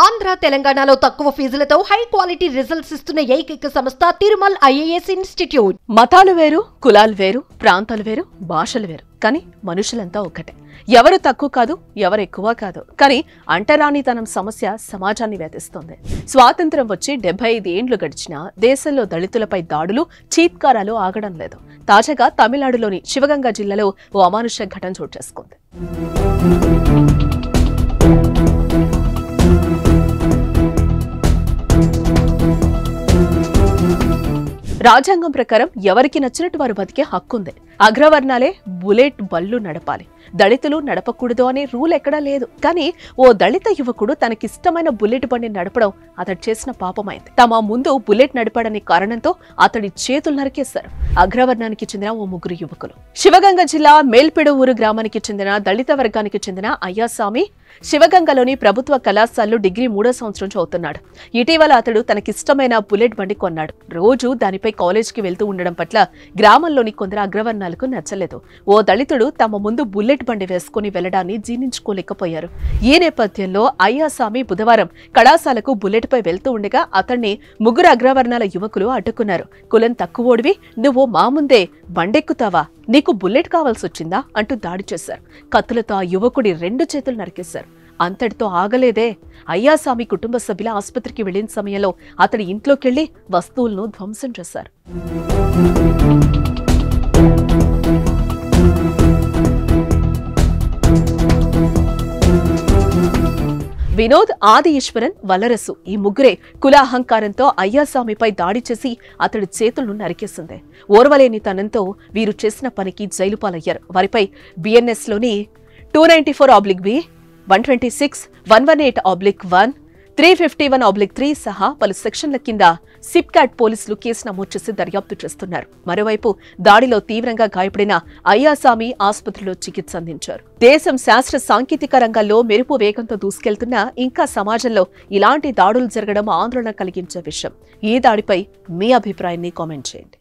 ఆంధ్ర తెలంగాణలో తక్కువ ఫీజులతో high quality results ఇస్తున్న ఏకైక సంస్థ తిరుమల్ ఐఏఎస్ ఇన్స్టిట్యూట్. మతాలు వేరు, కులాలు వేరు, ప్రాంతాలు వేరు, భాషలు వేరు, కానీ మనుషులంతా ఒకటే. ఎవరు తక్కువ కాదు, ఎవరు ఎక్కువ కాదు, కానీ అంటరానితనం సమస్య సమాజాన్ని వేధిస్తోంది. స్వాతంత్ర్యం వచ్చి 75 ఏండ్లు గడిచినా దేశంలో దళితులపై దాడులు, చీత్కారాలు ఆగడం లేదు. తాజాగా తమిళనాడులోని శివగంగా జిల్లాలో ఓ అమానుష ఘటన చోటు చేసుకుంది. రాజ్యాంగం ప్రకారం ఎవరికి నచ్చినట్టు వారు బతికే హక్కుంది. అగ్రవర్ణాలే బుల్లెట్ బళ్ళు నడపాలి, దళితులు నడపకూడదు అనే రూల్ ఎక్కడా లేదు. కానీ ఓ దళిత యువకుడు తనకిష్టమైన బుల్లెట్ బండి నడపడం అతడు చేసిన పాపమైంది. తమ ముందు బుల్లెట్ నడిపాడనే కారణంతో అతడి చేతులు నరికేశారు. అగ్రవర్ణానికి చెందిన ఓ 3 యువకులు. శివగంగ జిల్లా మేల్పెడు ఊరు గ్రామానికి చెందిన దళిత వర్గానికి చెందిన అయ్యాస్వామి శివగంగలోని ప్రభుత్వ కళాశాలలో డిగ్రీ 3వ సంవత్సరం చదువుతున్నాడు. ఇటీవల అతడు తనకిష్టమైన బుల్లెట్ బండి కొన్నాడు. రోజు దానిపై కాలేజీకి వెళ్తూ ఉండడం పట్ల గ్రామంలోని కొందరు అగ్రవర్ణాలకు నచ్చలేదు. ఓ దళితుడు తమ ముందు బుల్లెట్ బండి వేసుకుని వెళ్లడాన్ని జీర్ణించుకోలేకపోయారు. ఈ నేపథ్యంలో అయ్యాస్వామి బుధవారం కళాశాలకు బుల్లెట్ పై వెళ్తూ ఉండగా అతన్ని 3 అగ్రవర్ణాల యువకులు అడ్డుకున్నారు. కులం తక్కువోడివి, నువ్వు మా ముందే బండెక్కుతావా, నీకు బుల్లెట్ కావాల్సి వచ్చిందా అంటూ దాడి చేశారు. కత్తులతో ఆ యువకుడి 2 చేతులు నరికేశారు. అంతటితో ఆగలేదే. అయ్యాస్వామి కుటుంబ సభ్యుల ఆసుపత్రికి వెళ్లిన సమయంలో అతడి ఇంట్లోకెళ్లి వస్తువులను ధ్వంసం చేశారు. వినోద్, ఆది ఈశ్వరన్, వలరసు ఈ 3 కుల అహంకారంతో అయ్యాస్వామిపై దాడి చేసి అతడి చేతులను నరికేసింది. ఓర్వలేని తనంతో వీరు చేసిన పనికి జైలు పాలయ్యారు. వారిపై BNS లోని 294/B, 126, 118/1, 351/3 సహా పలు సెక్షన్ల కింద సిప్కాట్ పోలీసులు కేసు నమోదు చేసి దర్యాప్తు చేస్తున్నారు. మరోవైపు దాడిలో తీవ్రంగా గాయపడిన అయ్యాస్వామి ఆసుపత్రిలో చికిత్స అందించారు. దేశం శాస్త్ర సాంకేతిక రంగాల్లో మెరుపు వేగంతో దూసుకెళ్తున్నా ఇంకా సమాజంలో ఇలాంటి దాడులు జరగడం ఆందోళన కలిగించే విషయం. ఈ దాడిపై మీ అభిప్రాయాన్ని కామెంట్ చేయండి.